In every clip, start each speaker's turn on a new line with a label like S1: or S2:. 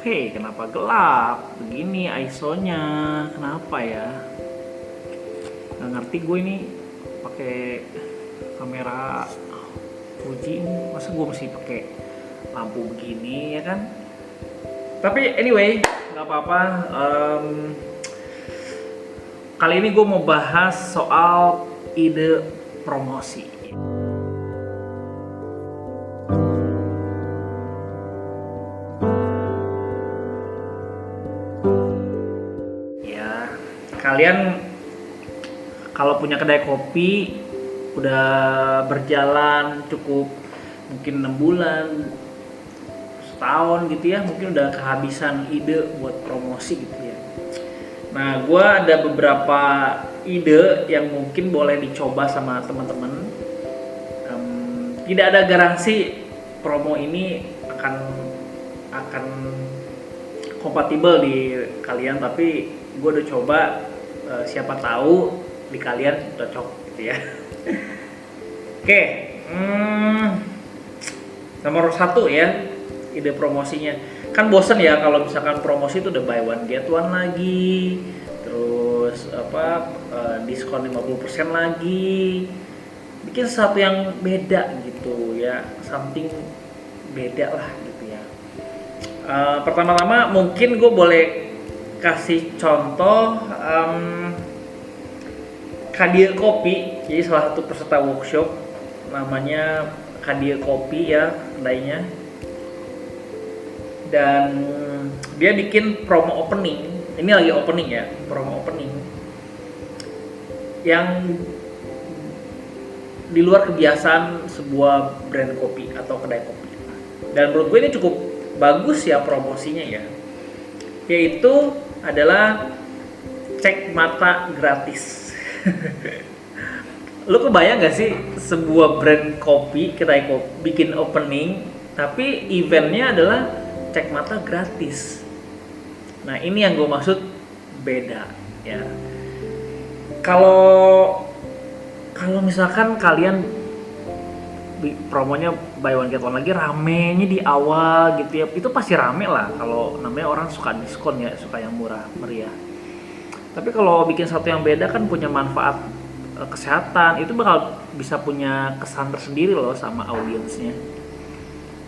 S1: Hei, kenapa gelap begini ISO-nya? Kenapa ya? Nggak ngerti gue ini pakai kamera Fuji ini. Masa gue mesti pakai lampu begini ya kan? Tapi anyway, nggak apa-apa. Kali ini gue mau bahas soal ide promosi. Ya, kalian kalau punya kedai kopi udah berjalan cukup mungkin 6 bulan, setahun gitu ya, mungkin udah kehabisan ide buat promosi gitu ya. Nah, gue ada beberapa ide yang mungkin boleh dicoba sama teman-teman. Tidak ada garansi promo ini akan kompatibel di kalian, tapi gue udah coba, siapa tahu di kalian cocok gitu ya. Oke, nomor 1 ya, ide promosinya. Kan bosen ya kalau misalkan promosi itu udah buy one get one lagi, terus diskon 50% lagi. Bikin sesuatu yang beda gitu ya, something beda lah gitu ya. Pertama-tama mungkin gue boleh kasih contoh Kadia Kopi. Jadi salah satu peserta workshop namanya Kadia Kopi ya kedainya, dan dia bikin promo opening. Ini lagi opening ya, promo opening yang di luar kebiasaan sebuah brand kopi atau kedai kopi. Dan menurut gue ini cukup bagus ya promosinya ya, yaitu adalah cek mata gratis. Lu kebayang gak sih sebuah brand kopi, kedai kopi bikin opening tapi eventnya adalah cek mata gratis. Nah, ini yang gue maksud beda ya. Kalau misalkan kalian promonya buy one get one lagi, ramenya di awal gitu ya, itu pasti rame lah kalau namanya orang suka diskon ya, suka yang murah meriah. Tapi kalau bikin satu yang beda kan punya manfaat kesehatan, itu bakal bisa punya kesan tersendiri loh sama audiensnya.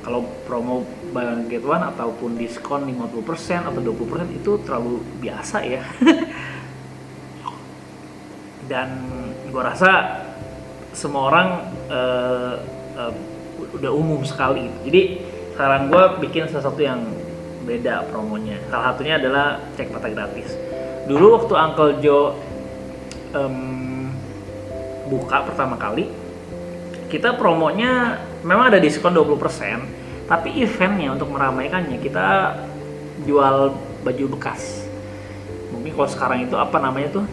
S1: Kalau promo buy one get one ataupun diskon 50% atau 20% itu terlalu biasa ya. Dan gue rasa semua orang udah umum sekali. Jadi saran gue bikin sesuatu yang beda promonya. Salah satunya adalah cek mata gratis. Dulu waktu Uncle Joe buka pertama kali, kita promonya memang ada diskon 20%, tapi eventnya untuk meramaikannya kita jual baju bekas. Mungkin kalau sekarang itu apa namanya tuh,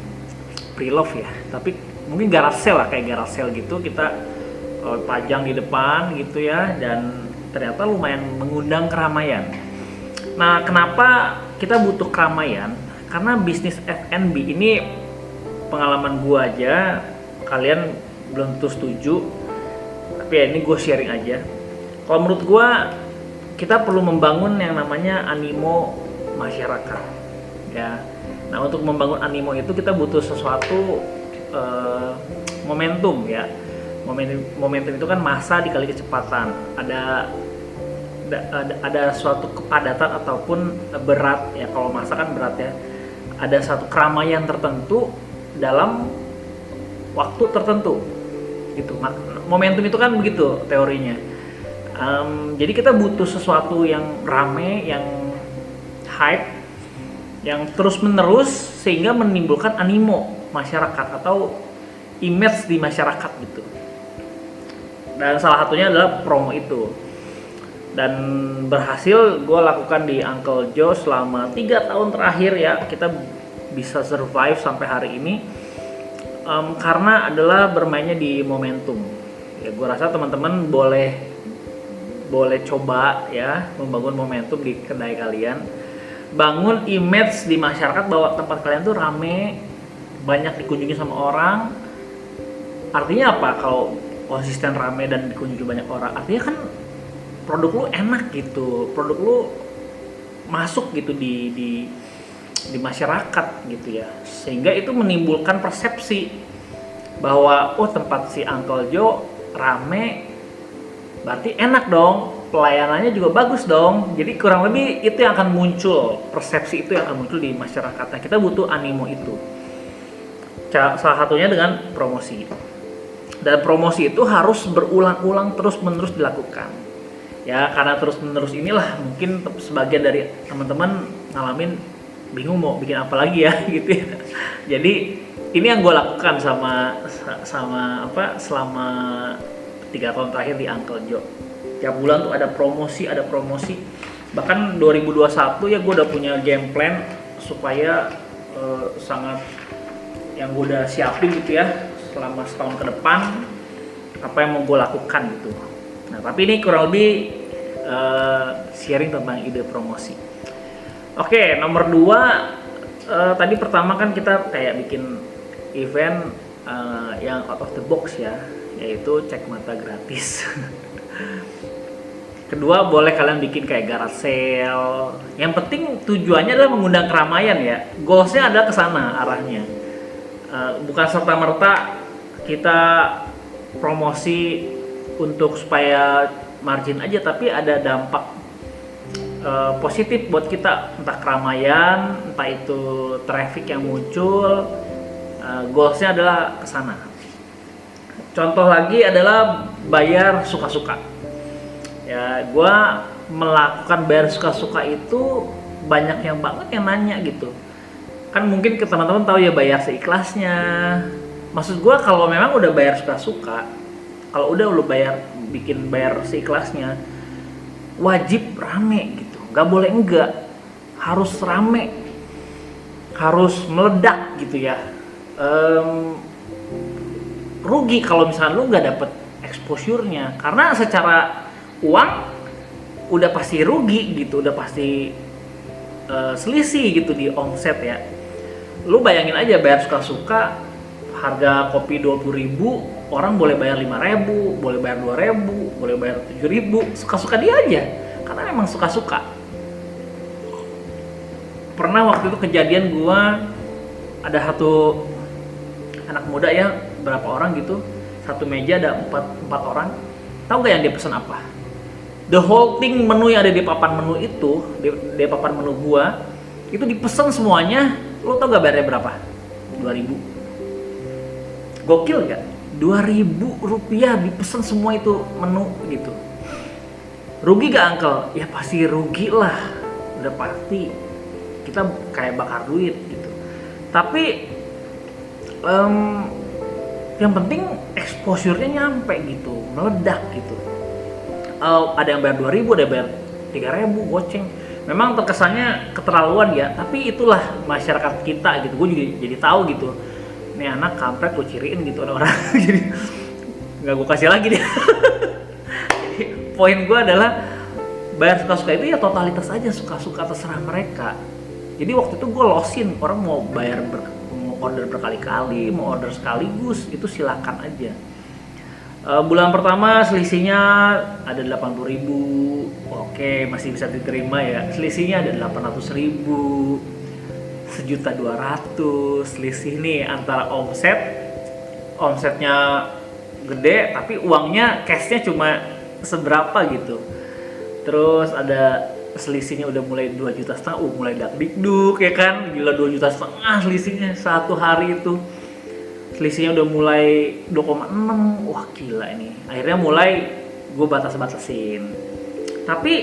S1: pre-love ya, tapi mungkin garage sale lah, kayak garage sale gitu, kita pajang di depan gitu ya, dan ternyata lumayan mengundang keramaian. Nah, kenapa kita butuh keramaian? Karena bisnis F&B ini, pengalaman gua aja, kalian belum tentu setuju, tapi ya ini gue sharing aja. Kalau menurut gua, kita perlu membangun yang namanya animo masyarakat ya. Nah, untuk membangun animo itu kita butuh sesuatu momentum ya. Momentum itu kan massa dikali kecepatan. Ada suatu kepadatan ataupun berat ya. Kalau massa kan berat ya. Ada satu keramaian tertentu dalam waktu tertentu gitu. Momentum itu kan begitu teorinya. Jadi kita butuh sesuatu yang rame, yang hype, yang terus menerus sehingga menimbulkan animo masyarakat atau image di masyarakat gitu. Dan salah satunya adalah promo itu. Dan berhasil gue lakukan di Uncle Joe selama 3 tahun terakhir ya. Kita bisa survive sampai hari ini karena adalah bermainnya di momentum. Ya, gue rasa teman-teman boleh coba ya membangun momentum di kedai kalian. Bangun image di masyarakat bahwa tempat kalian tuh rame, banyak dikunjungi sama orang. Artinya apa kalau konsisten rame dan dikunjungi banyak orang? Artinya kan produk lu enak gitu, produk lu masuk gitu di masyarakat gitu ya, sehingga itu menimbulkan persepsi bahwa oh tempat si Uncle Joe rame berarti enak dong, pelayanannya juga bagus dong. Jadi kurang lebih itu yang akan muncul, persepsi itu yang akan muncul di masyarakat. Nah, kita butuh animo itu. Salah satunya dengan promosi. Dan promosi itu harus berulang-ulang terus-menerus dilakukan. Ya, karena terus-menerus inilah mungkin sebagian dari teman-teman ngalamin bingung mau bikin apa lagi ya gitu ya. Jadi ini yang gue lakukan selama 3 tahun terakhir di Uncle Joe. Tiap bulan tuh ada promosi. Bahkan 2021 ya gue udah punya game plan supaya sangat yang gue udah siapin gitu ya selama setahun ke depan apa yang mau gue lakukan gitu. Nah tapi ini kurang lebih sharing tentang ide promosi. Oke, nomor 2 tadi pertama kan kita kayak bikin event yang out of the box ya, yaitu cek mata gratis. Kedua, boleh kalian bikin kayak garage sale. Yang penting tujuannya adalah mengundang keramaian ya. Goalsnya adalah ke sana arahnya. Bukan serta-merta kita promosi untuk supaya margin aja, tapi ada dampak positif buat kita, entah keramaian, entah itu traffic yang muncul. Goalsnya adalah ke sana. Contoh lagi adalah bayar suka-suka. Ya, gue melakukan bayar suka-suka itu banyak yang banget yang nanya gitu. Kan mungkin ke teman-teman tahu ya bayar seikhlasnya. Maksud gue kalau memang udah bayar suka-suka, kalau udah lu bayar seikhlasnya, wajib rame gitu. Gak boleh enggak, harus rame, harus meledak gitu ya. Rugi kalau misalnya lu nggak dapet exposure-nya, karena secara uang udah pasti rugi gitu, udah pasti selisih gitu di omset ya. Lu bayangin aja bayar suka-suka, harga kopi 20.000, orang boleh bayar 5.000, boleh bayar 2.000, boleh bayar 7.000, suka-suka dia aja, karena memang suka-suka. Pernah waktu itu kejadian gua ada satu anak muda ya, berapa orang gitu, satu meja ada 4 orang. Tahu gak yang dia pesan apa? The whole thing menu yang ada di papan menu itu, di papan menu gua, itu dipesan semuanya. Lo tau gak bayarnya berapa? 2.000. Gokil gak? 2.000 rupiah dipesan semua itu menu gitu. Rugi gak Uncle? Ya pasti rugi lah, udah pasti. Kita kayak bakar duit gitu. Tapi yang penting exposure-nya nyampe gitu, meledak gitu. Ada yang bayar 2.000, ada yang bayar 3.000 goceng. Memang terkesannya keterlaluan ya, tapi itulah masyarakat kita gitu. Gue juga jadi tahu gitu, nih anak kampret gue ciriin gitu orang. Jadi nggak gue kasih lagi dia. Jadi poin gue adalah bayar suka-suka itu ya totalitas aja, suka-suka terserah mereka. Jadi waktu itu gue losin, orang mau bayar mau order berkali-kali, mau order sekaligus, itu silakan aja. Bulan pertama selisihnya ada 80.000, oke masih bisa diterima ya. Selisihnya ada 800.000, 1.200.000, selisih nih antara omsetnya gede tapi uangnya cashnya cuma seberapa gitu. Terus ada selisihnya udah mulai 2,5 juta, mulai dakdikduk ya kan, gila 2,5 juta selisihnya satu hari itu. Selisihnya udah mulai 2,6, wah gila ini. Akhirnya mulai gue batas-batasin. Tapi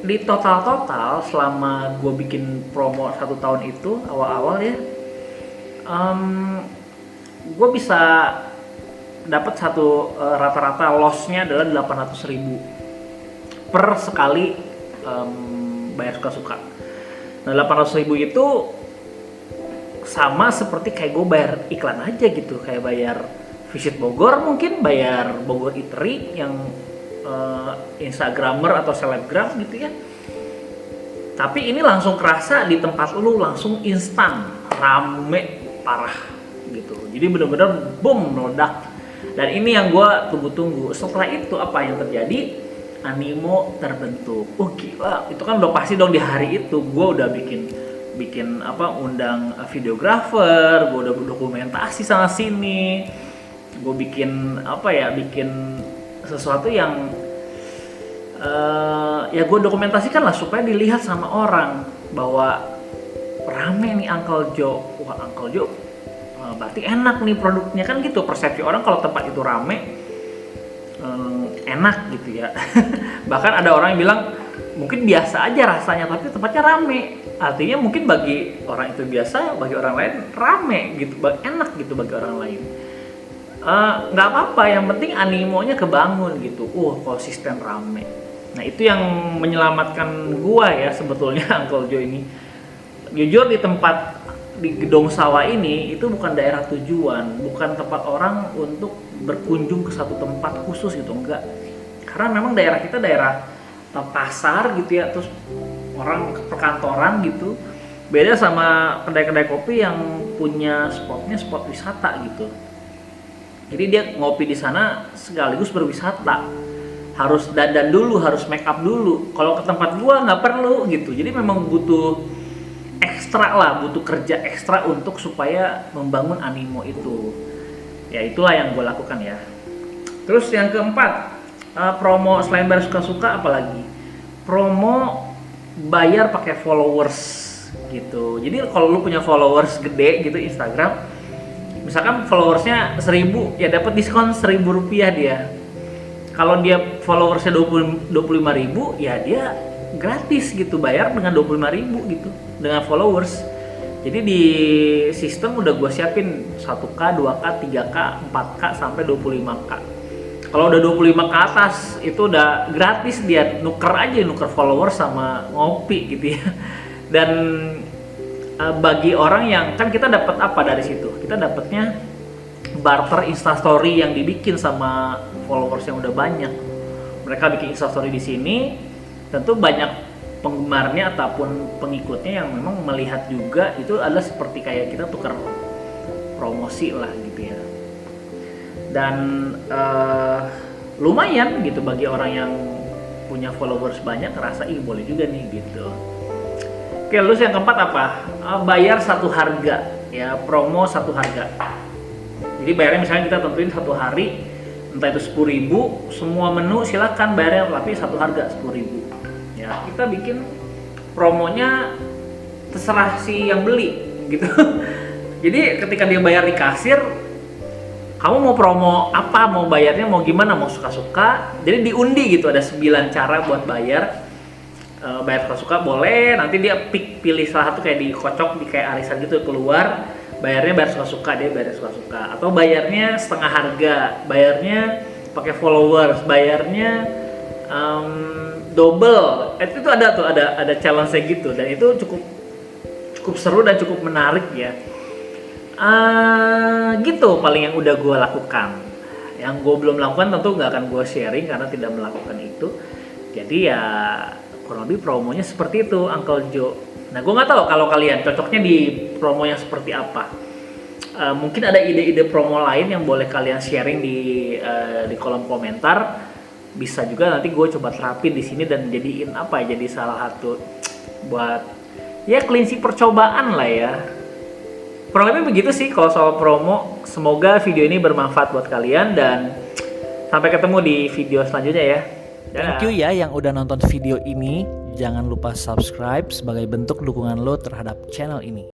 S1: di total selama gue bikin promo 1 tahun itu awal-awal ya, gue bisa dapat satu rata-rata lossnya adalah 800.000 per sekali bayar suka-suka. Nah 800.000 itu sama seperti kayak gue bayar iklan aja gitu, kayak bayar Visit Bogor, mungkin bayar Bogor Eatery yang Instagramer atau selebgram gitu ya. Tapi ini langsung kerasa di tempat lu, langsung instan rame parah gitu. Jadi bener-bener boom, meledak. Dan ini yang gue tunggu-tunggu. Setelah itu apa yang terjadi? animo terbentuk. Oh gila, itu kan udah pasti dong di hari itu gue udah bikin apa, undang videografer, gue udah dokumentasi sana sini, gue bikin apa ya, bikin sesuatu yang ya gue dokumentasikan lah supaya dilihat sama orang bahwa rame nih Uncle Joe. Wah Uncle Joe berarti enak nih produknya, kan gitu persepsi orang kalau tempat itu rame enak gitu ya. Bahkan ada orang yang bilang mungkin biasa aja rasanya tapi tempatnya rame, artinya mungkin bagi orang itu biasa, bagi orang lain rame gitu, enak gitu bagi orang lain. Nggak apa-apa, yang penting animonya kebangun gitu. Konsisten rame. Nah itu yang menyelamatkan gua ya sebetulnya Uncle Joe ini. Jujur di tempat di Gedong Sawah ini itu bukan daerah tujuan, bukan tempat orang untuk berkunjung ke satu tempat khusus gitu, enggak. Karena memang daerah kita daerah pasar gitu ya, terus orang ke perkantoran gitu. Beda sama kedai-kedai kopi yang punya spotnya spot wisata gitu. Jadi dia ngopi di sana sekaligus berwisata. Harus dandan dulu, harus make up dulu. Kalau ke tempat gua nggak perlu gitu. Jadi memang butuh ekstra lah, butuh kerja ekstra untuk supaya membangun animo itu. Ya itulah yang gue lakukan ya. Terus yang keempat, promo selain bayar suka-suka apalagi? Promo bayar pakai followers gitu. Jadi kalau lu punya followers gede gitu Instagram, misalkan followersnya 1000 ya dapat diskon 1000 rupiah dia. Kalau dia followersnya 25.000 ya dia gratis gitu, bayar dengan 25.000 gitu dengan followers. Jadi di sistem udah gue siapin 1k, 2k, 3k, 4k sampai 25k. Kalau udah 25 ke atas itu udah gratis, dia nuker followers sama ngopi gitu ya. Dan bagi orang yang kan kita dapat apa dari situ? Kita dapatnya barter instastory yang dibikin sama followers yang udah banyak. Mereka bikin instastory di sini, tentu banyak penggemarnya ataupun pengikutnya yang memang melihat juga, itu adalah seperti kayak kita tukar promosi lah gitu ya. Dan lumayan gitu bagi orang yang punya followers banyak, ngerasa boleh juga nih gitu. Oke, terus yang keempat apa? Bayar satu harga ya, promo satu harga. Jadi bayarnya misalnya kita tentuin satu hari, entah itu 10.000, semua menu silakan bayarnya tapi satu harga 10.000. Ya, kita bikin promonya terserah si yang beli gitu. Jadi ketika dia bayar di kasir, kamu mau promo apa, mau bayarnya mau gimana, mau suka-suka. Jadi diundi gitu, ada 9 cara buat bayar. Bayar suka-suka boleh, nanti dia pilih salah satu kayak dikocok di kayak arisan gitu keluar. Bayarnya bayar suka-suka, dia bayar suka-suka. Atau bayarnya setengah harga, bayarnya pakai followers, bayarnya double. Itu ada tuh, ada challenge-nya gitu, dan itu cukup seru dan cukup menarik ya. Gitu paling yang udah gue lakukan. Yang gue belum lakukan tentu nggak akan gue sharing karena tidak melakukan itu. Jadi ya kurang lebih promonya seperti itu Uncle Joe. Nah gue nggak tahu kalau kalian cocoknya di promo yang seperti apa. Mungkin ada ide-ide promo lain yang boleh kalian sharing di kolom komentar. Bisa juga nanti gue coba terapin di sini dan jadiin apa ya, jadi salah satu buat ya kelinci percobaan lah ya. Kurang lebih begitu sih kalau soal promo. Semoga video ini bermanfaat buat kalian dan sampai ketemu di video selanjutnya ya. Dadah.
S2: Thank you ya yang udah nonton video ini. Jangan lupa subscribe sebagai bentuk dukungan lo terhadap channel ini.